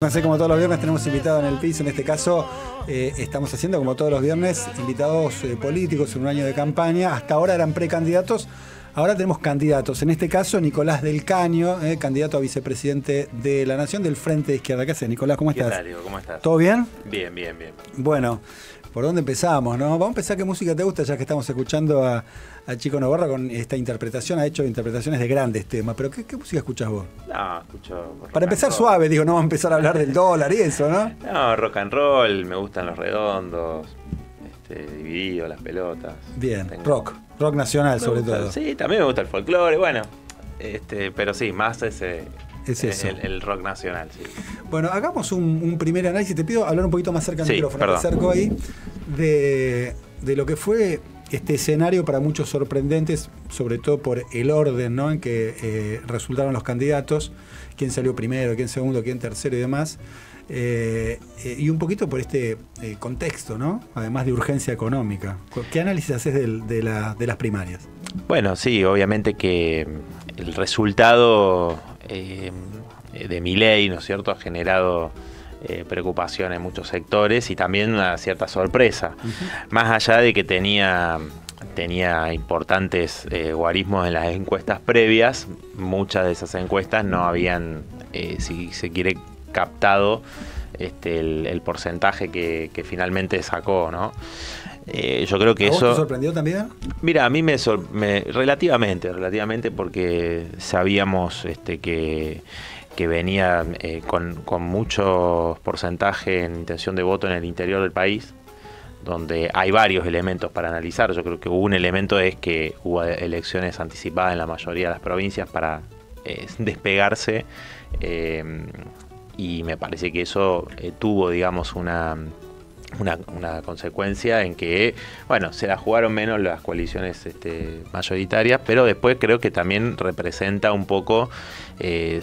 Así como todos los viernes tenemos invitados en el piso, en este caso estamos haciendo como todos los viernes invitados políticos en un año de campaña. Hasta ahora eran precandidatos, ahora tenemos candidatos. En este caso Nicolás del Caño, candidato a vicepresidente de la Nación del Frente de Izquierda. ¿Qué haces, Nicolás? ¿Cómo estás? ¿Qué tal, Diego? ¿Cómo estás? ¿Todo bien? Bien, bien, bien. Bueno, ¿por dónde empezamos, no? Vamos a empezar. ¿Qué música te gusta? Ya que estamos escuchando a Chico Novarra con esta interpretación. Ha hecho interpretaciones de grandes temas, pero ¿qué música escuchas vos? No, escucho... Para empezar suave, digo, no vamos a empezar a hablar del dólar y eso, ¿no? No, rock and roll, me gustan los redondos, Dividido, las pelotas. Bien, rock nacional sobre todo. Sí, también me gusta el folclore, bueno, pero sí, más es eso. El rock nacional, sí. Bueno, hagamos un primer análisis. Te pido hablar un poquito más cerca del micrófono. Perdón. Te acerco ahí de lo que fue este escenario para muchos sorprendentes, sobre todo por el orden, ¿no?, en que resultaron los candidatos, quién salió primero, quién segundo, quién tercero y demás. Y un poquito por este contexto, ¿no?, además de urgencia económica. ¿Qué análisis haces de las primarias? Bueno, sí, obviamente que el resultado de Milei, ¿no es cierto?, ha generado preocupación en muchos sectores y también una cierta sorpresa. Más allá de que tenía importantes guarismos en las encuestas previas, muchas de esas encuestas no habían, si se quiere, captado el porcentaje que finalmente sacó, ¿no? Yo creo que ¿A vos eso... te sorprendió también? Mira, a mí relativamente, porque sabíamos que venía con mucho porcentaje en intención de voto en el interior del país, donde hay varios elementos para analizar. Yo creo que un elemento es que hubo elecciones anticipadas en la mayoría de las provincias para despegarse, y me parece que eso tuvo, digamos, una consecuencia en que, bueno, se la jugaron menos las coaliciones mayoritarias, pero después creo que también representa un poco el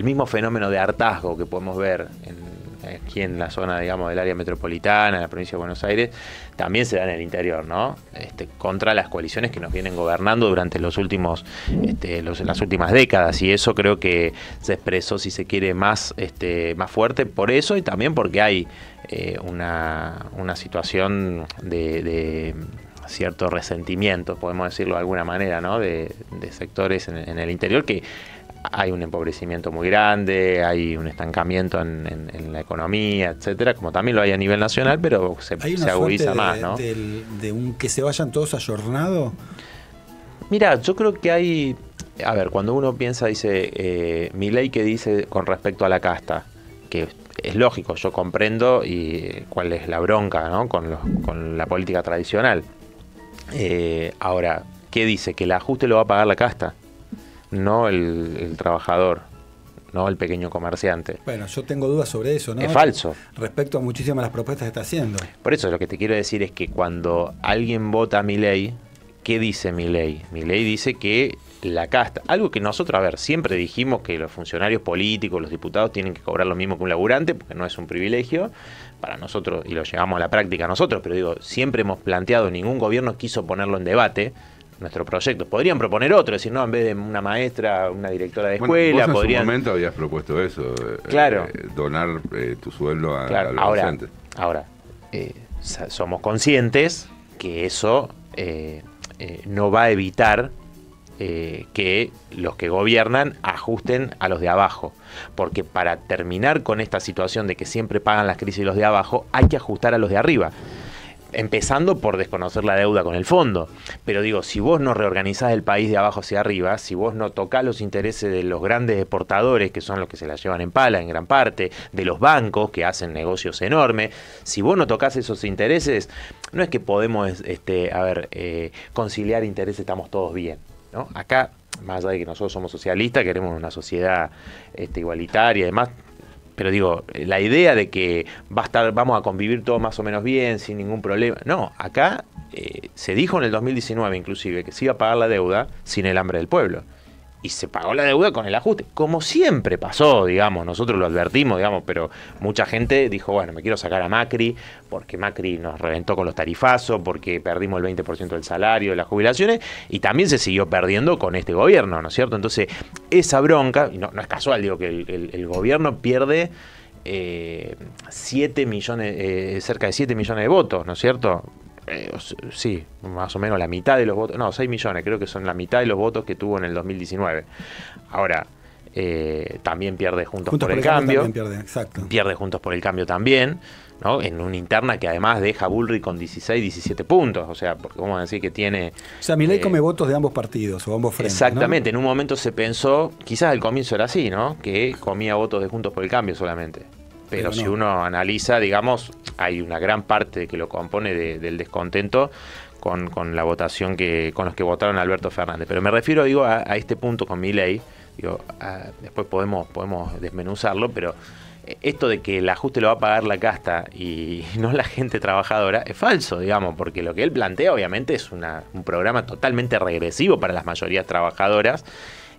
mismo fenómeno de hartazgo que podemos ver aquí en la zona, digamos, del área metropolitana, en la provincia de Buenos Aires, también se da en el interior, ¿no? Contra las coaliciones que nos vienen gobernando durante las últimas décadas, y eso creo que se expresó, si se quiere, más fuerte por eso, y también porque hay una situación de cierto resentimiento, podemos decirlo de alguna manera, ¿no?, de sectores en el interior, que hay un empobrecimiento muy grande, hay un estancamiento en la economía, etcétera, como también lo hay a nivel nacional, pero se agudiza más, ¿no? De un que se vayan todos ayornados. Mira, yo creo que hay... A ver, cuando uno piensa, dice, Milei, que dice con respecto a la casta, que es lógico, yo comprendo y cuál es la bronca, ¿no?, con la política tradicional. Ahora, ¿qué dice? Que el ajuste lo va a pagar la casta, no el trabajador, no el pequeño comerciante. Bueno, yo tengo dudas sobre eso, ¿no? Es falso. Respecto a muchísimas de las propuestas que está haciendo. Por eso lo que te quiero decir es que cuando alguien vota a Milei, ¿qué dice Milei? Milei dice que la casta, algo que nosotros, a ver, siempre dijimos que los funcionarios políticos, los diputados, tienen que cobrar lo mismo que un laburante, porque no es un privilegio para nosotros, y lo llevamos a la práctica nosotros, pero digo, siempre hemos planteado, ningún gobierno quiso ponerlo en debate, nuestro proyecto. Podrían proponer otro, decir, no, en vez de una maestra, una directora de escuela, vos podrían... en su momento habías propuesto eso, claro, donar tu sueldo a los docentes. Ahora, somos conscientes que eso no va a evitar que los que gobiernan ajusten a los de abajo, porque para terminar con esta situación de que siempre pagan las crisis los de abajo, hay que ajustar a los de arriba, empezando por desconocer la deuda con el fondo. Pero digo, si vos no reorganizás el país de abajo hacia arriba, si vos no tocás los intereses de los grandes exportadores, que son los que se la llevan en pala en gran parte, de los bancos que hacen negocios enormes, si vos no tocás esos intereses, no es que podemos conciliar intereses, estamos todos bien, ¿no? Acá, más allá de que nosotros somos socialistas, queremos una sociedad igualitaria y demás, pero digo, la idea de que vamos a convivir todos más o menos bien, sin ningún problema, no, acá se dijo en el 2019 inclusive que se iba a pagar la deuda sin el hambre del pueblo, y se pagó la deuda con el ajuste, como siempre pasó, digamos, nosotros lo advertimos, digamos, pero mucha gente dijo, bueno, me quiero sacar a Macri, porque Macri nos reventó con los tarifazos, porque perdimos el 20% del salario, de las jubilaciones, y también se siguió perdiendo con este gobierno, ¿no es cierto? Entonces, esa bronca, y no es casual, digo, que el gobierno pierde 7 millones, cerca de 7 millones de votos, ¿no es cierto? Sí, más o menos la mitad de los votos, no, 6 millones, creo que son la mitad de los votos que tuvo en el 2019. Ahora, también pierde Juntos por el Cambio. Pierde Juntos por el Cambio también, ¿no? En una interna que además deja a Bullrich con 16, 17 puntos. O sea, porque vamos a decir que tiene... O sea, Milei come votos de ambos partidos o ambos frentes. Exactamente, ¿no? En un momento se pensó, quizás al comienzo era así, ¿no? Que comía votos de Juntos por el Cambio solamente. Pero si uno analiza, digamos, hay una gran parte que lo compone del descontento con la votación con los que votaron a Alberto Fernández. Pero me refiero, digo, a este punto con Milei, digo, después podemos desmenuzarlo, pero esto de que el ajuste lo va a pagar la casta y no la gente trabajadora es falso, digamos, porque lo que él plantea obviamente es un programa totalmente regresivo para las mayorías trabajadoras,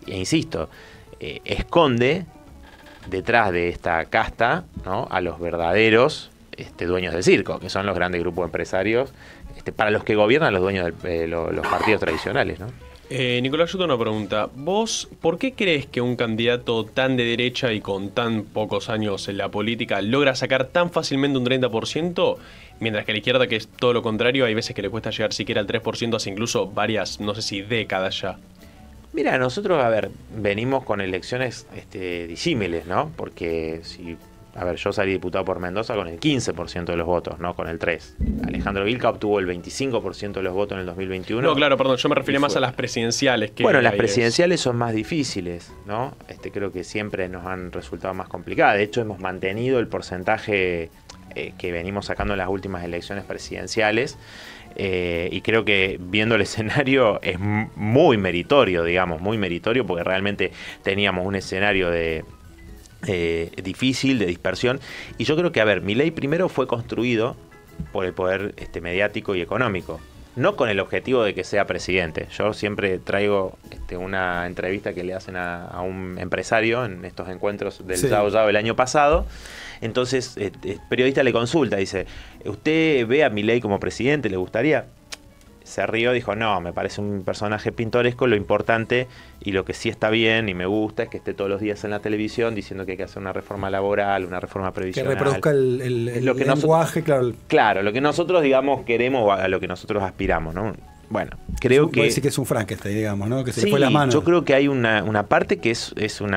e insisto, esconde detrás de esta casta, ¿no?, a los verdaderos dueños del circo, que son los grandes grupos empresarios, para los que gobiernan los dueños de los partidos tradicionales, ¿no? Nicolás, yo tengo una pregunta. ¿Vos por qué crees que un candidato tan de derecha y con tan pocos años en la política logra sacar tan fácilmente un 30%, mientras que a la izquierda, que es todo lo contrario, hay veces que le cuesta llegar siquiera al 3%, hace incluso varias, no sé si décadas ya? Mira, nosotros, a ver, venimos con elecciones disímiles, ¿no? Porque yo salí diputado por Mendoza con el 15% de los votos, no con el 3%. Alejandro Vilca obtuvo el 25% de los votos en el 2021. No, claro, perdón, yo me refería más a las presidenciales. Bueno, las presidenciales son más difíciles, ¿no? Creo que siempre nos han resultado más complicadas. De hecho, hemos mantenido el porcentaje que venimos sacando en las últimas elecciones presidenciales. Y creo que viendo el escenario es muy meritorio, digamos, muy meritorio, porque realmente teníamos un escenario difícil, de dispersión, y yo creo que, Milei primero fue construido por el poder mediático y económico, no con el objetivo de que sea presidente. Yo siempre traigo una entrevista que le hacen a un empresario en estos encuentros del Yao el año pasado. Entonces, el periodista le consulta, dice, ¿usted ve a Milei como presidente? ¿Le gustaría? Se rió, dijo, no, me parece un personaje pintoresco, lo importante y lo que sí está bien y me gusta es que esté todos los días en la televisión diciendo que hay que hacer una reforma laboral, una reforma previsional. Que reproduzca el lenguaje, claro. Claro, lo que nosotros, digamos, queremos, a lo que nosotros aspiramos, ¿no? Bueno, creo que... Puede decir que es un Frankenstein, digamos, ¿no? Que se le fue la mano. Yo creo que hay una parte que es un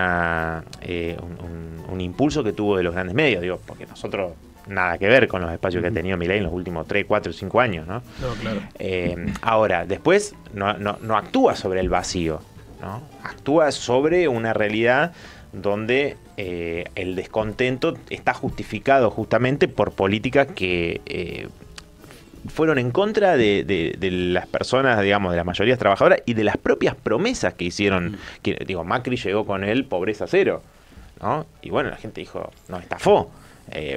impulso que tuvo de los grandes medios, digo, porque nosotros nada que ver con los espacios que ha tenido Milei en los últimos 3, 4, 5 años, ¿no? No, claro. Ahora, después no actúa sobre el vacío, ¿no? Actúa sobre una realidad donde el descontento está justificado justamente por políticas que fueron en contra de las personas, digamos, de las mayorías trabajadoras y de las propias promesas que hicieron. Macri llegó con él pobreza cero, ¿no? Y bueno, la gente dijo, nos estafó.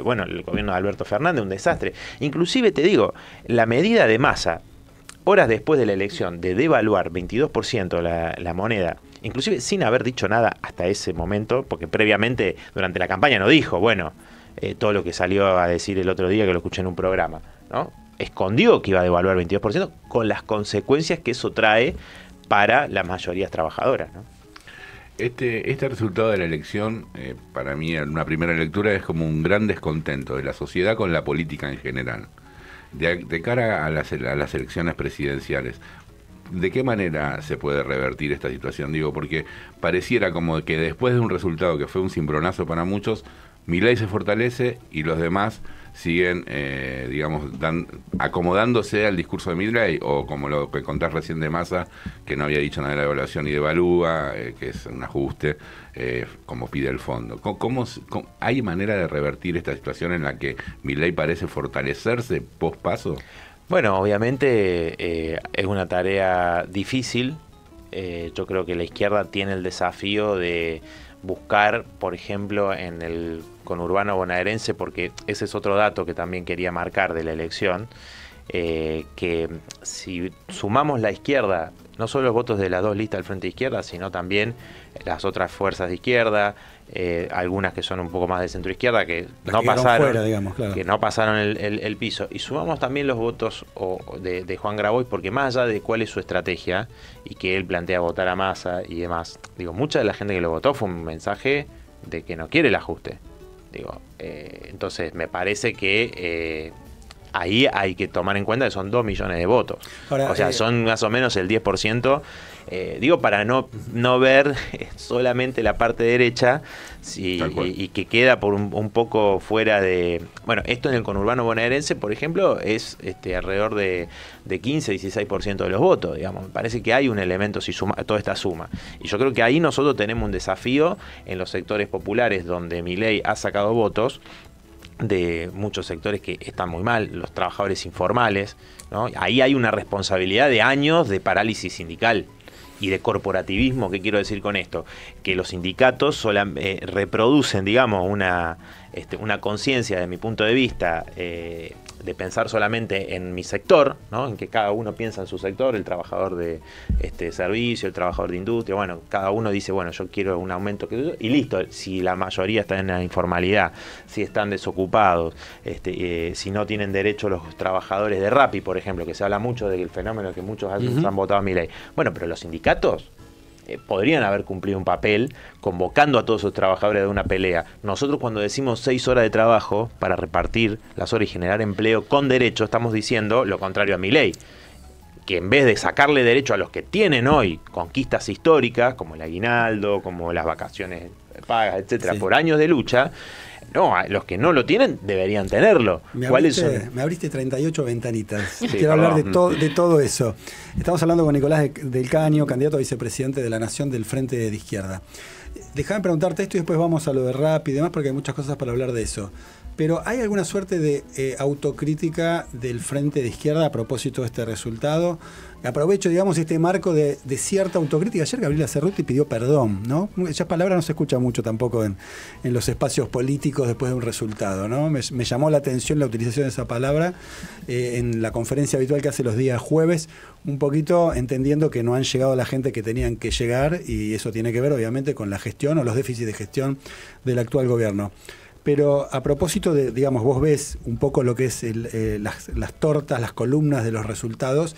Bueno, el gobierno de Alberto Fernández, un desastre. Inclusive, te digo, la medida de Massa, horas después de la elección, de devaluar 22% la moneda, inclusive sin haber dicho nada hasta ese momento, porque previamente, durante la campaña no dijo, todo lo que salió a decir el otro día, que lo escuché en un programa, ¿no? Escondió que iba a devaluar 22% con las consecuencias que eso trae para las mayorías trabajadoras, ¿no? Este resultado de la elección, para mí, en una primera lectura, es como un gran descontento de la sociedad con la política en general. De cara a las elecciones presidenciales, ¿de qué manera se puede revertir esta situación? Digo, porque pareciera como que después de un resultado que fue un cimbronazo para muchos, Milei se fortalece y los demás siguen, acomodándose al discurso de Milei, o como lo que contás recién de Massa, que no había dicho nada de la evaluación y devalúa, que es un ajuste, como pide el fondo. ¿Hay manera de revertir esta situación en la que Milei parece fortalecerse post paso? Bueno, obviamente es una tarea difícil. Yo creo que la izquierda tiene el desafío de buscar, por ejemplo, en el conurbano bonaerense, porque ese es otro dato que también quería marcar de la elección, que si sumamos la izquierda no solo los votos de las dos listas del Frente de Izquierda, sino también las otras fuerzas de izquierda, algunas que son un poco más de centro izquierda, que no pasaron, fuera, digamos, claro, que no pasaron el piso. Y sumamos también los votos de Juan Grabois, porque más allá de cuál es su estrategia y que él plantea votar a Massa y demás, digo, mucha de la gente que lo votó fue un mensaje de que no quiere el ajuste. Digo, entonces me parece que ahí hay que tomar en cuenta que son 2 millones de votos. Ahora, o sea, son más o menos el 10%. Digo, para no ver solamente la parte derecha y que queda por un poco fuera de... Bueno, esto en el conurbano bonaerense, por ejemplo, es alrededor de 15-16% de los votos, digamos. Me parece que hay un elemento, si suma toda esta suma. Y yo creo que ahí nosotros tenemos un desafío en los sectores populares donde Milei ha sacado votos, de muchos sectores que están muy mal, los trabajadores informales, ¿no? Ahí hay una responsabilidad de años de parálisis sindical y de corporativismo. ¿Qué quiero decir con esto? Que los sindicatos reproducen, digamos, una conciencia, de mi punto de vista, de pensar solamente en mi sector, ¿no? En que cada uno piensa en su sector, el trabajador de servicio, el trabajador de industria, bueno, cada uno dice, bueno, yo quiero un aumento, y listo. Si la mayoría está en la informalidad, si están desocupados, si no tienen derecho los trabajadores de Rappi, por ejemplo, que se habla mucho del fenómeno que muchos han votado a Milei. Bueno, pero los sindicatos podrían haber cumplido un papel convocando a todos esos trabajadores de una pelea. Nosotros, cuando decimos 6 horas de trabajo para repartir las horas y generar empleo con derecho, estamos diciendo lo contrario a Milei, que en vez de sacarle derecho a los que tienen hoy conquistas históricas, como el aguinaldo, como las vacaciones pagas, etcétera, por años de lucha, no, los que no lo tienen deberían tenerlo. Me me abriste 38 ventanitas. Sí, Quiero hablar de todo eso. Estamos hablando con Nicolás del Caño, candidato a vicepresidente de la Nación del Frente de Izquierda. Déjame preguntarte esto y después vamos a lo de Rappi y demás, porque hay muchas cosas para hablar de eso. Pero ¿hay alguna suerte de autocrítica del Frente de Izquierda a propósito de este resultado? Aprovecho, digamos, este marco de cierta autocrítica. Ayer Gabriela Cerruti pidió perdón, ¿no? Esa palabra no se escucha mucho tampoco en los espacios políticos después de un resultado, ¿no? Me llamó la atención la utilización de esa palabra en la conferencia habitual que hace los días jueves, un poquito entendiendo que no han llegado la gente que tenían que llegar, y eso tiene que ver, obviamente, con la gestión o los déficits de gestión del actual gobierno. Pero a propósito de, digamos, vos ves un poco lo que es las tortas, las columnas de los resultados,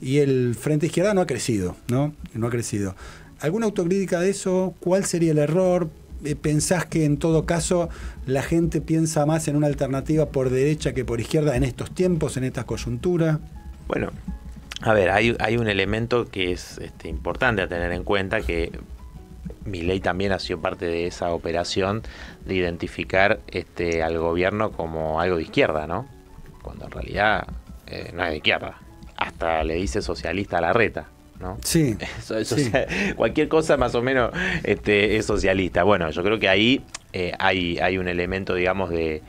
y el Frente Izquierda no ha crecido, ¿no? No ha crecido. ¿Alguna autocrítica de eso? ¿Cuál sería el error? ¿Pensás que en todo caso la gente piensa más en una alternativa por derecha que por izquierda en estos tiempos, en esta coyuntura? Bueno, a ver, hay un elemento que es importante a tener en cuenta, que Milei también ha sido parte de esa operación de identificar al gobierno como algo de izquierda, ¿no? Cuando en realidad no es de izquierda. Hasta le dice socialista a Larreta, ¿no? Sí. Sí. Cualquier cosa más o menos es socialista. Bueno, yo creo que ahí hay un elemento, digamos, de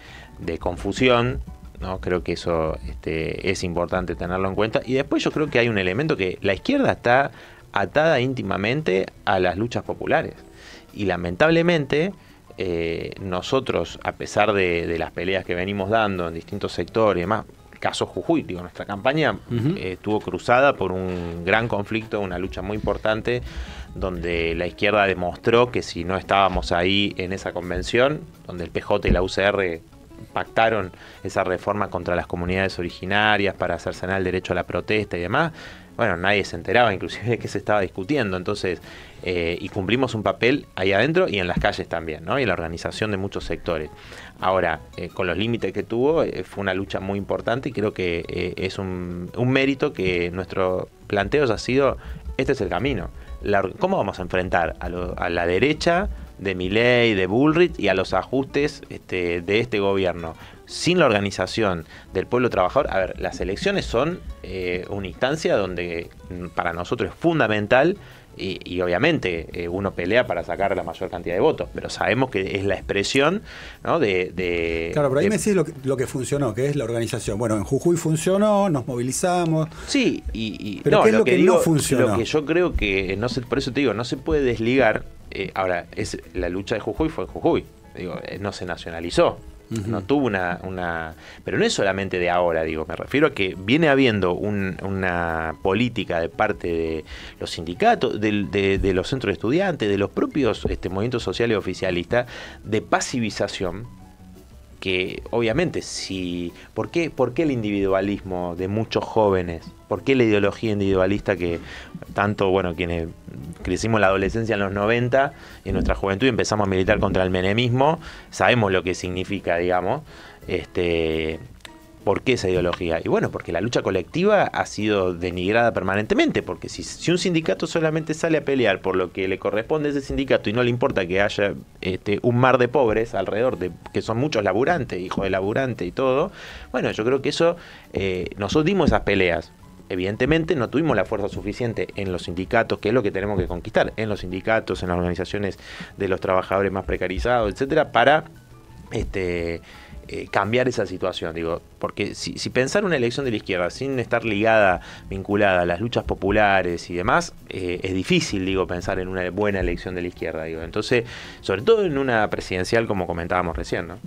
confusión, ¿no? Creo que eso es importante tenerlo en cuenta. Y después yo creo que hay un elemento que la izquierda está atada íntimamente a las luchas populares. Y lamentablemente nosotros, a pesar de las peleas que venimos dando en distintos sectores y demás, caso Jujuy, digo, nuestra campaña estuvo cruzada por un gran conflicto, una lucha muy importante, donde la izquierda demostró que si no estábamos ahí en esa convención, donde el PJ y la UCR pactaron esa reforma contra las comunidades originarias para cercenar el derecho a la protesta y demás, bueno, nadie se enteraba inclusive de qué se estaba discutiendo. Entonces, y cumplimos un papel ahí adentro y en las calles también, ¿no? Y en la organización de muchos sectores. Ahora, con los límites que tuvo, fue una lucha muy importante, y creo que es un mérito que nuestro planteo ha sido: este es el camino. ¿Cómo vamos a enfrentar a la derecha de Milei, de Bullrich y a los ajustes de este gobierno sin la organización del pueblo trabajador? A ver, las elecciones son una instancia donde para nosotros es fundamental, y obviamente uno pelea para sacar la mayor cantidad de votos, pero sabemos que es la expresión, ¿no? Claro, pero ahí me decís lo que funcionó, que es la organización. Bueno, en Jujuy funcionó, nos movilizamos. Sí, pero no, ¿qué es lo que digo, no funcionó? Lo que yo creo que, no sé, por eso te digo, no se puede desligar. Ahora, la lucha de Jujuy fue en Jujuy, digo, no se nacionalizó. No tuvo pero no es solamente de ahora, digo, me refiero a que viene habiendo una política de parte de los sindicatos, de los centros de estudiantes, de los propios movimientos sociales oficialistas, de pasivización, que obviamente ¿por qué el individualismo de muchos jóvenes? ¿Por qué la ideología individualista que tanto, quienes crecimos en la adolescencia en los 90 y en nuestra juventud empezamos a militar contra el menemismo, sabemos lo que significa, digamos, ¿por qué esa ideología? Y porque la lucha colectiva ha sido denigrada permanentemente, porque si un sindicato solamente sale a pelear por lo que le corresponde a ese sindicato y no le importa que haya un mar de pobres alrededor, que son muchos laburantes, hijos de laburantes y todo, yo creo que eso, nosotros dimos esas peleas. Evidentemente no tuvimos la fuerza suficiente en los sindicatos, que es lo que tenemos que conquistar, en los sindicatos, en las organizaciones de los trabajadores más precarizados, etcétera, para cambiar esa situación, digo, porque si pensar una elección de la izquierda sin estar vinculada a las luchas populares y demás, es difícil, digo, pensar en una buena elección de la izquierda, digo. Entonces, sobre todo en una presidencial como comentábamos recién, ¿no?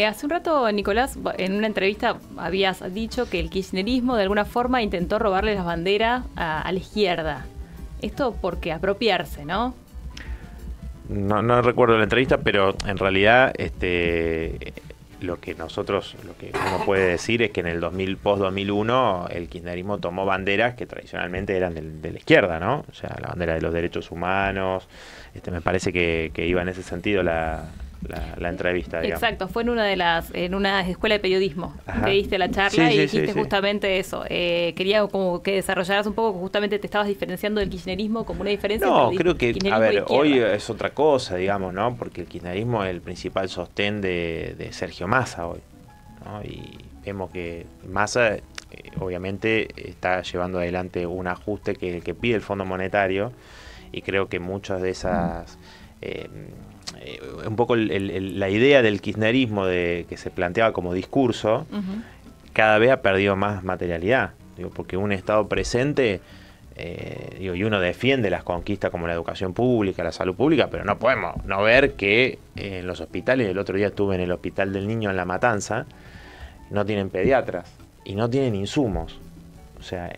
Hace un rato, Nicolás, en una entrevista habías dicho que el kirchnerismo de alguna forma intentó robarle las banderas a la izquierda. Esto porque apropiarse, ¿no? No recuerdo la entrevista, pero en realidad lo que uno puede decir es que en el post-2001 el kirchnerismo tomó banderas que tradicionalmente eran de la izquierda, ¿no? O sea, la bandera de los derechos humanos, me parece que iba en ese sentido la entrevista, digamos. Exacto, fue en una escuela de periodismo. Ajá. Te diste la charla Sí, y dijiste sí. justamente eso. Quería como que desarrollaras un poco, justamente te estabas diferenciando del kirchnerismo como una diferencia. No, entre creo que, kirchnerismo y izquierda. hoy es otra cosa, digamos, ¿no? Porque el kirchnerismo es el principal sostén de Sergio Massa hoy, ¿no? Y vemos que Massa, obviamente, está llevando adelante un ajuste que pide el Fondo Monetario, y creo que muchas de esas... un poco la idea del kirchnerismo que se planteaba como discurso, cada vez ha perdido más materialidad, porque un Estado presente, y uno defiende las conquistas como la educación pública, la salud pública, pero no podemos no ver que en los hospitales, el otro día estuve en el Hospital del Niño en La Matanza, no tienen pediatras y no tienen insumos. O sea,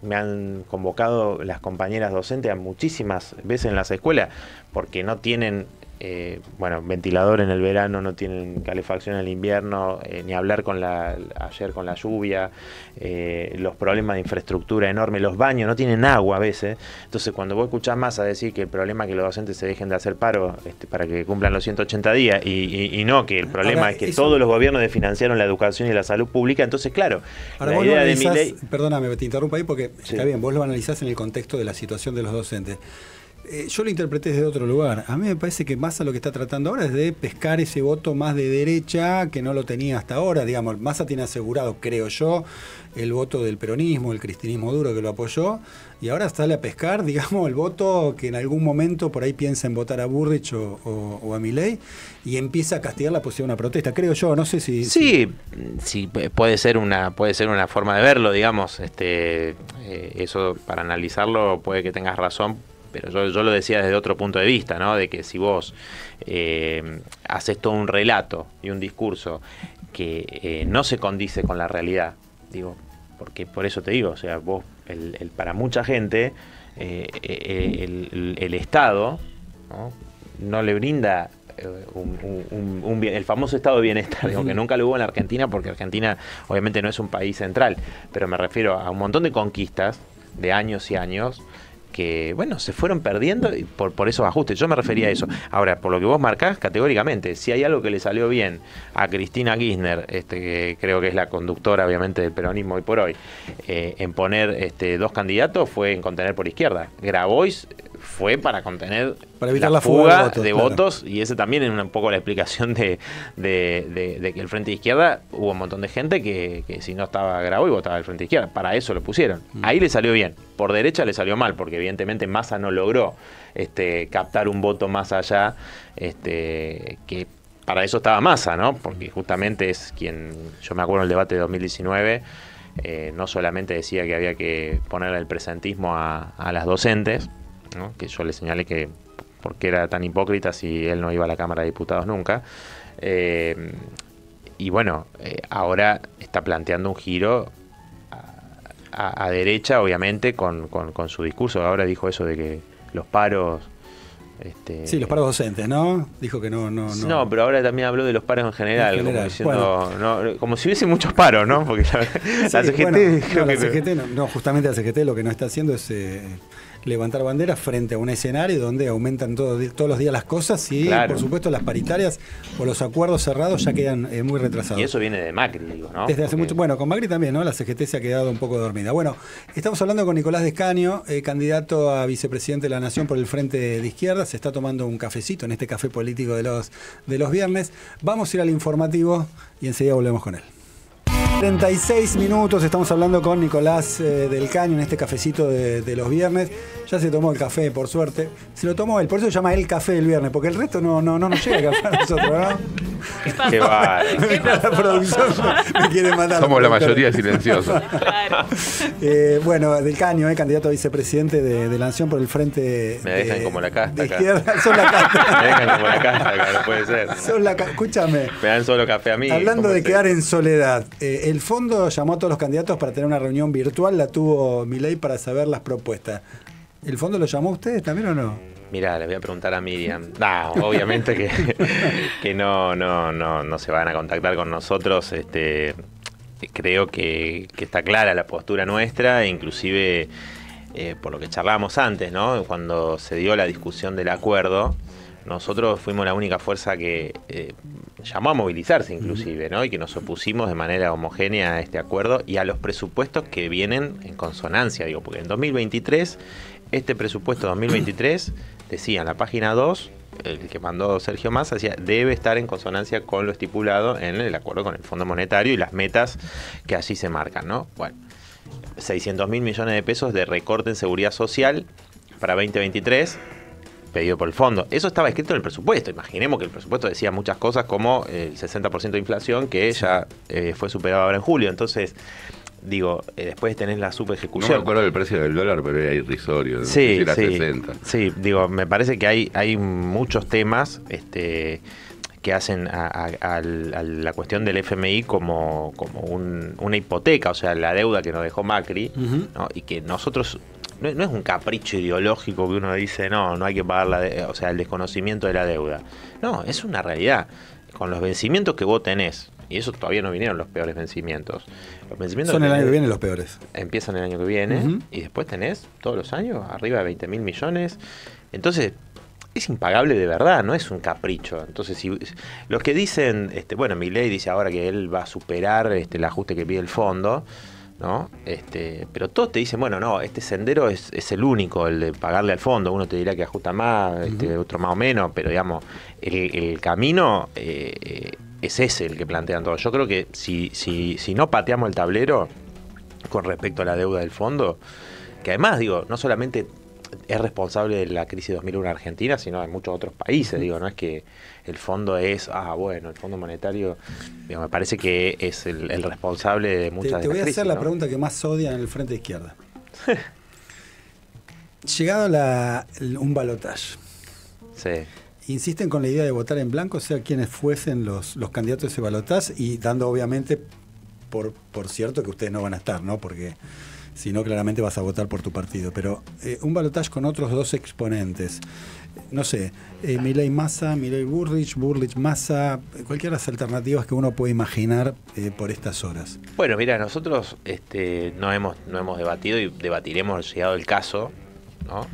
me han convocado las compañeras docentes a muchísimas veces en las escuelas porque no tienen ventilador en el verano, no tienen calefacción en el invierno, ni hablar ayer con la lluvia, los problemas de infraestructura enormes, los baños, no tienen agua a veces. Entonces, cuando vos escuchás más a decir que el problema es que los docentes se dejen de hacer paro para que cumplan los 180 días y no, que el problema es que todos los gobiernos desfinanciaron la educación y la salud pública, entonces, claro, ahora la idea de Milei... Perdóname, te interrumpo ahí porque Sí. está bien, vos lo analizás en el contexto de la situación de los docentes. Yo lo interpreté desde otro lugar. A mí me parece que Massa lo que está tratando ahora es de pescar ese voto más de derecha que no lo tenía hasta ahora. Digamos, Massa tiene asegurado, creo yo, el voto del peronismo, el cristinismo duro que lo apoyó, y ahora sale a pescar, digamos, el voto que en algún momento por ahí piensa en votar a Burrich o a Milei, y empieza a castigar la posibilidad de una protesta, creo yo. No sé si... Sí, puede ser una forma de verlo, digamos. Eso, para analizarlo, puede que tengas razón, pero yo lo decía desde otro punto de vista, ¿no? De que si vos haces todo un relato y un discurso que no se condice con la realidad, digo, porque por eso te digo, o sea, vos, para mucha gente, el Estado, no le brinda el famoso estado de bienestar, digo, que nunca lo hubo en la Argentina, porque Argentina obviamente no es un país central, pero me refiero a un montón de conquistas de años y años que, se fueron perdiendo por esos ajustes. Yo me refería a eso. Ahora, por lo que vos marcás, categóricamente, si hay algo que le salió bien a Cristina Kirchner, que creo que es la conductora, obviamente, del peronismo hoy por hoy, en poner dos candidatos, fue en contener por izquierda. Grabois fue para contener, para evitar la fuga de votos, y ese también es un poco la explicación de que el Frente de Izquierda, hubo un montón de gente que si no estaba Grabois votaba el Frente de Izquierda. Para eso lo pusieron. Ahí le salió bien. Por derecha le salió mal, porque evidentemente Massa no logró captar un voto más allá, que para eso estaba Massa, ¿no? Porque justamente es quien, yo me acuerdo del debate de 2019, no solamente decía que había que poner el presentismo a las docentes, ¿no? Que yo le señalé que por qué era tan hipócrita si él no iba a la Cámara de Diputados nunca. Y bueno, ahora está planteando un giro a derecha, obviamente, con su discurso. Ahora dijo eso de que los paros... Sí, los paros docentes, ¿no? Dijo que no. No, pero ahora también habló de los paros en general, En general, como diciendo, no, como si hubiese muchos paros, ¿no? Porque la CGT... Bueno, creo la que CGT justamente la CGT lo que no está haciendo es levantar banderas frente a un escenario donde aumentan todos los días las cosas y, claro, por supuesto, las paritarias o los acuerdos cerrados ya quedan muy retrasados. Y eso viene de Macri, digo, ¿no? Desde hace Porque... mucho. Bueno, con Macri también, ¿no? La CGT se ha quedado un poco dormida. Bueno, estamos hablando con Nicolás Descaño, candidato a vicepresidente de la Nación por el Frente de Izquierda. Se está tomando un cafecito en este café político de los viernes. Vamos a ir al informativo y enseguida volvemos con él. 36 minutos, estamos hablando con Nicolás del Caño en este cafecito de los viernes. Ya se tomó el café, por suerte. Se lo tomó él, por eso se llama el café del viernes, porque el resto no nos llega el café a nosotros, ¿no? ¿Qué pasó? Qué bárbaro. ¿Qué pasó? La producción me quiere matar. Somos la mayoría silenciosos. Claro. Bueno, del Caño, candidato a vicepresidente de la Nación por el Frente Me dejan como la casta de acá. izquierda. Son la casta. Me dejan como la casta acá, no puede ser. Escúchame. Me dan solo café a mí. Hablando ¿cómo de es quedar eso? en soledad, el fondo llamó a todos los candidatos para tener una reunión virtual, la tuvo Milei para saber las propuestas. ¿El fondo lo llamó a ustedes también o no? Mirá, le voy a preguntar a Miriam. No, obviamente que no se van a contactar con nosotros. Creo que está clara la postura nuestra, inclusive por lo que charlábamos antes, ¿no? Cuando se dio la discusión del acuerdo, nosotros fuimos la única fuerza que llamó a movilizarse inclusive, ¿no? Y que nos opusimos de manera homogénea a este acuerdo y a los presupuestos que vienen en consonancia, digo, porque en 2023, este presupuesto 2023, decía en la página 2, el que mandó Sergio Massa, decía, debe estar en consonancia con lo estipulado en el acuerdo con el Fondo Monetario y las metas que allí se marcan, ¿no? Bueno, 600.000 millones de pesos de recorte en seguridad social para 2023, pedido por el fondo. Eso estaba escrito en el presupuesto. Imaginemos que el presupuesto decía muchas cosas como el 60% de inflación, que ya fue superado ahora en julio. Entonces, digo, después tenés la No subejecución. me acuerdo del precio del dólar, pero era irrisorio. Sí, era sí, 60. sí, digo, me parece que hay muchos temas que hacen a la cuestión del FMI como una hipoteca, o sea, la deuda que nos dejó Macri, ¿no? Y que nosotros... No es un capricho ideológico que uno dice, no hay que pagar o sea, el desconocimiento de la deuda. No, es una realidad. Con los vencimientos que vos tenés, y eso todavía no vinieron los peores vencimientos. Los vencimientos Son el año que viene los peores. empiezan el año que viene, y después tenés todos los años arriba de 20.000 millones. Entonces, es impagable de verdad, no es un capricho. Entonces, si los que dicen, bueno, Milei dice ahora que él va a superar el ajuste que pide el fondo, ¿no? Pero todos te dicen, bueno, no, este sendero es el único, el de pagarle al fondo. Uno te dirá que ajusta más, otro más o menos, pero digamos, el camino es ese el que plantean todos. Yo creo que si no pateamos el tablero con respecto a la deuda del fondo, que además, digo, no solamente es responsable de la crisis 2001 en Argentina, sino en muchos otros países, digo, no es que el fondo es, el Fondo Monetario, digo, me parece que es el responsable de muchas de las Te voy a crisis, hacer la ¿no? pregunta que más odian en el Frente de Izquierda. Llegado un balotaje, Sí. insisten con la idea de votar en blanco, sea quienes fuesen los candidatos de ese balotaje, y dando obviamente por cierto que ustedes no van a estar, ¿no? Porque si no, claramente vas a votar por tu partido. Pero un balotaje con otros dos exponentes, no sé, Milei Massa, Milei Burrich Massa, cualquiera de las alternativas que uno puede imaginar por estas horas. Bueno, mira, nosotros no hemos debatido y debatiremos llegado el caso, ¿no?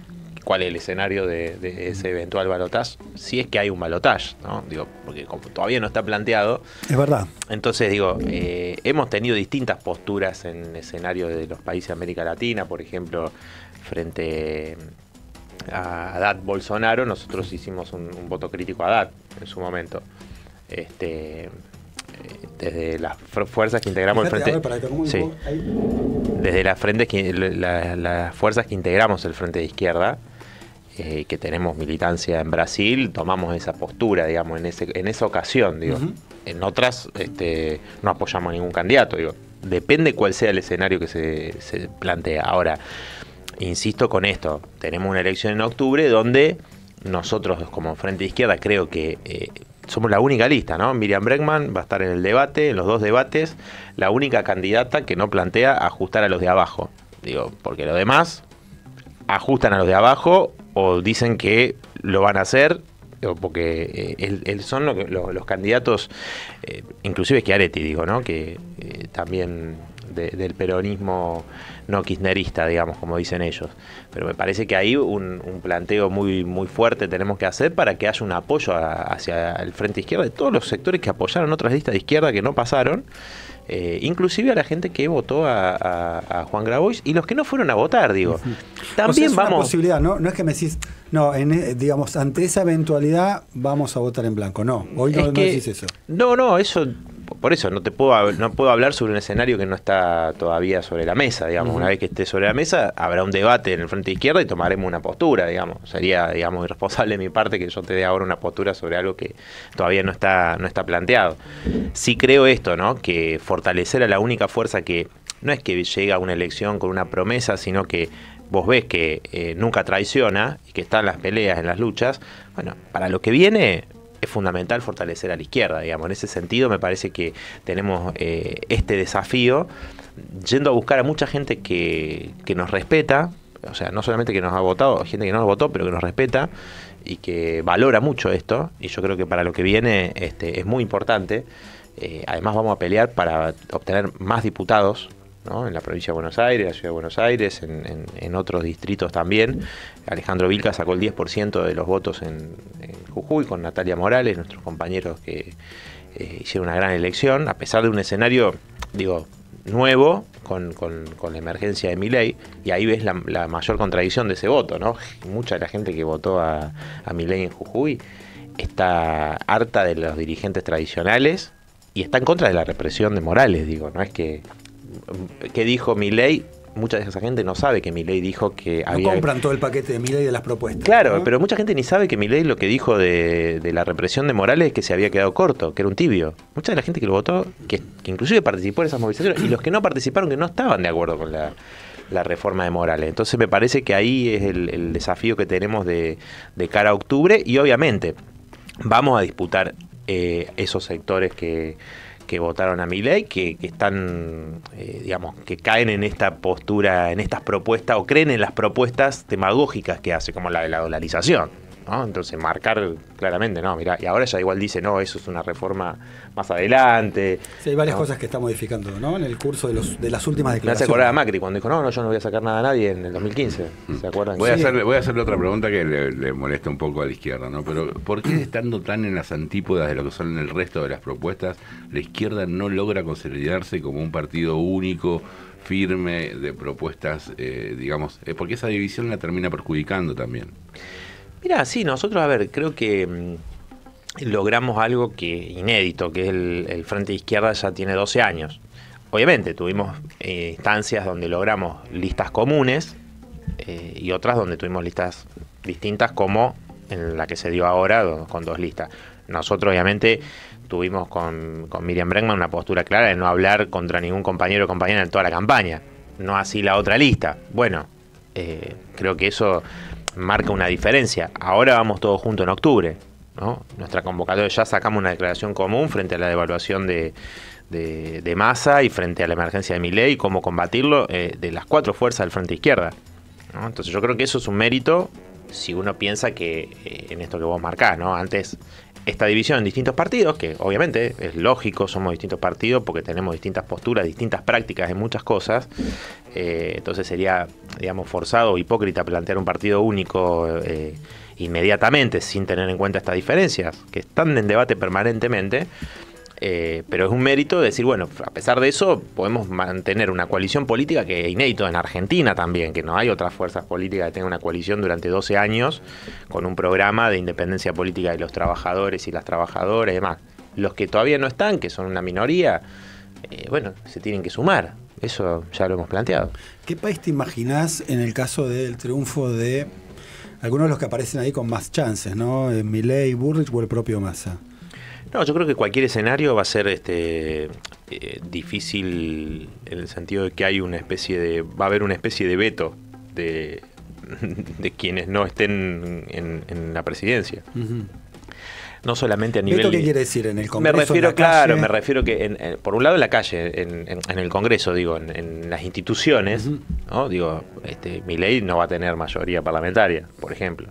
¿Cuál es el escenario de ese eventual balotaje? Si es que hay un balotaje, ¿no? Digo, porque como todavía no está planteado. Es verdad. Entonces, digo, hemos tenido distintas posturas en escenarios de los países de América Latina, por ejemplo, frente a Haddad Bolsonaro, nosotros hicimos un voto crítico a Haddad en su momento. Desde las fuerzas que integramos el frente, desde las fuerzas que integramos el Frente de Izquierda, que tenemos militancia en Brasil, tomamos esa postura, digamos, en esa ocasión, digo. En otras no apoyamos a ningún candidato, digo. Depende cuál sea el escenario que se plantea. Ahora, insisto con esto, tenemos una elección en octubre donde nosotros como Frente de Izquierda creo que somos la única lista, ¿no? Miriam Bregman va a estar en el debate, en los 2 debates, la única candidata que no plantea ajustar a los de abajo. Digo, porque los demás ajustan a los de abajo o dicen que lo van a hacer, porque son los candidatos, inclusive Schiaretti, digo, ¿no? Que también del peronismo no kirchnerista, digamos, como dicen ellos. Pero me parece que ahí un planteo muy, muy fuerte tenemos que hacer para que haya un apoyo hacia el Frente Izquierda de todos los sectores que apoyaron otras listas de izquierda que no pasaron, inclusive a la gente que votó a Juan Grabois y los que no fueron a votar, digo. También o sea, es vamos... una posibilidad, ¿no? No es que me decís, no, digamos, ante esa eventualidad vamos a votar en blanco. No, hoy no decís eso. No, eso... Por eso no puedo hablar sobre un escenario que no está todavía sobre la mesa, digamos. Una vez que esté sobre la mesa, habrá un debate en el Frente Izquierda y tomaremos una postura, digamos. Sería, digamos, irresponsable de mi parte que yo te dé ahora una postura sobre algo que todavía no está planteado. Sí creo esto, ¿no? Que fortalecer a la única fuerza que no es que llega a una elección con una promesa, sino que vos ves que nunca traiciona y que está en las peleas, en las luchas. Bueno, para lo que viene... es fundamental fortalecer a la izquierda, digamos. En ese sentido me parece que tenemos este desafío yendo a buscar a mucha gente que nos respeta, o sea, no solamente que nos ha votado, gente que no nos votó, pero que nos respeta y que valora mucho esto, y yo creo que para lo que viene es muy importante. Además vamos a pelear para obtener más diputados, ¿no? En la provincia de Buenos Aires, la ciudad de Buenos Aires, en otros distritos también. Alejandro Vilca sacó el 10% de los votos en Jujuy con Natalia Morales, nuestros compañeros que hicieron una gran elección, a pesar de un escenario, digo, nuevo, con la emergencia de Milei, y ahí ves la mayor contradicción de ese voto, ¿no? Mucha de la gente que votó a Milei en Jujuy está harta de los dirigentes tradicionales y está en contra de la represión de Morales, digo, no es que dijo Milei. Mucha de esa gente no sabe que Milei dijo que no compran todo el paquete de Milei de las propuestas. Claro, ¿no? Pero mucha gente ni sabe que Milei lo que dijo de la represión de Morales es que se había quedado corto, que era un tibio. Mucha de la gente que lo votó, que inclusive participó en esas movilizaciones, y los que no participaron que no estaban de acuerdo con la reforma de Morales. Entonces me parece que ahí es el desafío que tenemos de cara a octubre, y obviamente vamos a disputar esos sectores que votaron a Milei, que están, digamos, que caen en esta postura, en estas propuestas, o creen en las propuestas demagógicas que hace, como la de la dolarización, ¿no? Entonces marcar claramente, no, mirá, y ahora ya igual dice, no, eso es una reforma más adelante. Sí, hay varias cosas que está modificando, ¿no? En el curso de las últimas Me hace declaraciones. acordar a Macri cuando dijo, no, yo no voy a sacar nada a nadie en el 2015, ¿se acuerdan? Voy a hacerle otra pregunta que le molesta un poco a la izquierda, ¿no? Pero ¿por qué, estando tan en las antípodas de lo que son el resto de las propuestas, la izquierda no logra consolidarse como un partido único, firme, de propuestas, digamos, porque esa división la termina perjudicando también? Mirá, sí, nosotros, a ver, creo que logramos algo que inédito, que es el Frente de Izquierda ya tiene 12 años. Obviamente tuvimos instancias donde logramos listas comunes y otras donde tuvimos listas distintas, como en la que se dio ahora con 2 listas. Nosotros obviamente tuvimos con Miriam Bregman una postura clara de no hablar contra ningún compañero o compañera en toda la campaña, no así la otra lista. Bueno, creo que eso marca una diferencia. Ahora vamos todos juntos en octubre, ¿no? Nuestra convocatoria, ya sacamos una declaración común frente a la devaluación de Massa y frente a la emergencia de Milei, cómo combatirlo, de las 4 fuerzas del Frente Izquierda, ¿no? Entonces yo creo que eso es un mérito si uno piensa que en esto que vos marcás, ¿no? Antes, esta división en distintos partidos, que obviamente es lógico, somos distintos partidos porque tenemos distintas posturas, distintas prácticas en muchas cosas, entonces sería, digamos, forzado o hipócrita plantear un partido único inmediatamente sin tener en cuenta estas diferencias, que están en debate permanentemente. Pero es un mérito decir, bueno, a pesar de eso podemos mantener una coalición política que es inédito en Argentina también, que no hay otras fuerzas políticas que tengan una coalición durante 12 años con un programa de independencia política de los trabajadores y las trabajadoras y demás. Los que todavía no están, que son una minoría, bueno, se tienen que sumar. Eso ya lo hemos planteado. ¿Qué país te imaginás en el caso del triunfo de algunos de los que aparecen ahí con más chances, ¿no? Milei, Burrich o el propio Massa? No, yo creo que cualquier escenario va a ser difícil en el sentido de que hay va a haber una especie de veto de quienes no estén en la presidencia. No solamente a nivel... ¿Esto qué quiere decir? ¿En el Congreso? Me refiero que, por un lado en la calle, en el Congreso, digo, en las instituciones, ¿no? Digo, Milei no va a tener mayoría parlamentaria, por ejemplo.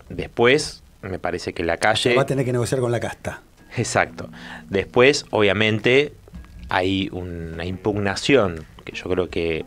Después, me parece que la calle... Va a tener que negociar con la casta. Exacto. Después, obviamente, hay una impugnación, que yo creo que...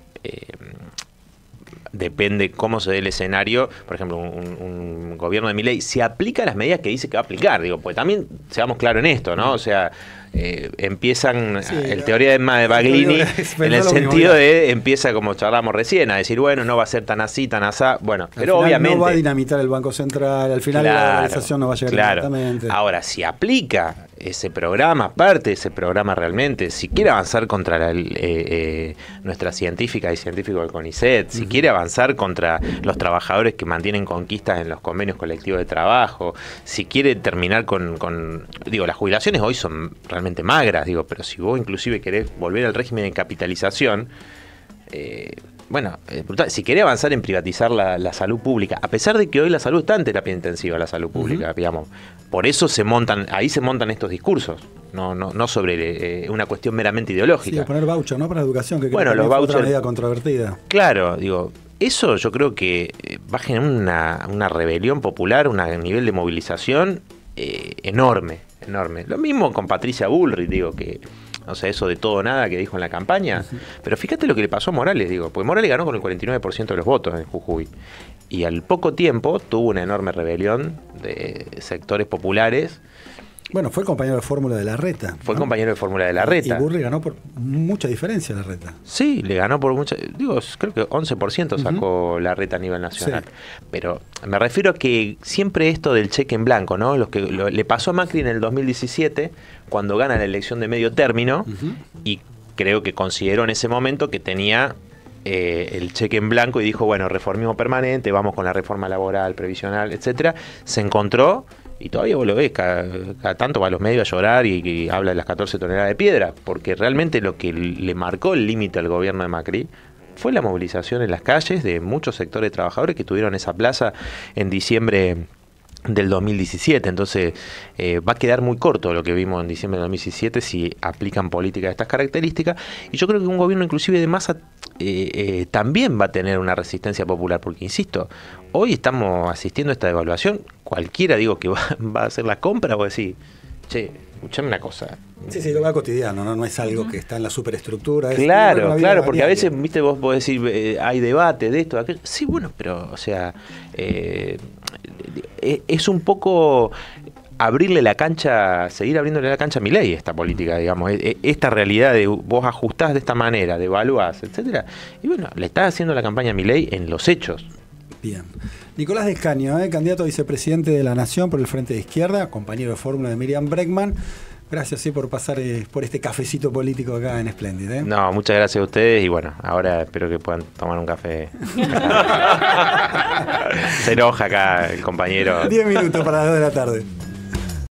depende cómo se dé el escenario. Por ejemplo, un gobierno de Milei, si aplica las medidas que dice que va a aplicar, digo, pues también seamos claros en esto, ¿no? O sea, empiezan el teorema de Baglini en el sentido de, empieza como charlamos recién, a decir, bueno, no va a ser tan así, tan asá, bueno, pero obviamente no va a dinamitar el Banco Central, al final la dolarización no va a llegar inmediatamente. Ahora, si aplica ese programa, parte de ese programa realmente, si quiere avanzar contra nuestras científicas y científicos del CONICET, si quiere avanzar contra los trabajadores que mantienen conquistas en los convenios colectivos de trabajo, si quiere terminar digo, las jubilaciones hoy son realmente magras, digo, pero si vos inclusive querés volver al régimen de capitalización, si querés avanzar en privatizar la salud pública, a pesar de que hoy la salud está en terapia intensiva, la salud pública, digamos, por eso ahí se montan estos discursos, no sobre una cuestión meramente ideológica. Sí, poner voucher, ¿no? Para la educación, que bueno, los vouchers, otra medida controvertida. Claro, digo, eso yo creo que va a generar una rebelión popular, un nivel de movilización enorme. Lo mismo con Patricia Bullrich, digo, que, o sea, eso de todo o nada que dijo en la campaña. Pero fíjate lo que le pasó a Morales, digo, porque Morales ganó con el 49% de los votos en Jujuy. Y al poco tiempo tuvo una enorme rebelión de sectores populares. Bueno, fue el compañero de fórmula de Larreta. Fue el compañero de fórmula de Larreta. Y Bullrich ganó por mucha diferencia Larreta. Sí, le ganó por mucha... Digo, creo que 11% sacó Larreta a nivel nacional. Sí. Pero me refiero a que siempre esto del cheque en blanco, ¿no? Le pasó a Macri en el 2017, cuando gana la elección de medio término, y creo que consideró en ese momento que tenía el cheque en blanco y dijo, bueno, reformismo permanente, vamos con la reforma laboral, previsional, etcétera. Se encontró... Y todavía vos lo ves, cada tanto va a los medios a llorar y habla de las 14 toneladas de piedra, porque realmente lo que le marcó el límite al gobierno de Macri fue la movilización en las calles de muchos sectores de trabajadores que tuvieron esa plaza en diciembre del 2017. Entonces va a quedar muy corto lo que vimos en diciembre del 2017 si aplican políticas de estas características, y yo creo que un gobierno inclusive de masa también va a tener una resistencia popular, porque insisto, hoy estamos asistiendo a esta devaluación. Cualquiera, digo, que va a hacer la compra, o decir, che, escuchame una cosa. Sí, lo va cotidiano, no es algo que está en la superestructura. Claro, porque a veces, viste, vos podés decir, hay debate de esto, de aquello. Sí, bueno, pero, o sea, es un poco abrirle la cancha, seguir abriéndole la cancha a Milei, esta política, digamos, esta realidad de vos ajustás de esta manera, devaluás, etcétera. Y bueno, le estás haciendo la campaña a Milei en los hechos. Bien. Nicolás del Caño, candidato a vicepresidente de la Nación por el Frente de Izquierda, compañero de fórmula de Miriam Bregman. Gracias por pasar por este cafecito político acá en Splendid. No, muchas gracias a ustedes y bueno, ahora espero que puedan tomar un café. Se enoja acá el compañero. 10 minutos para las 2 de la tarde.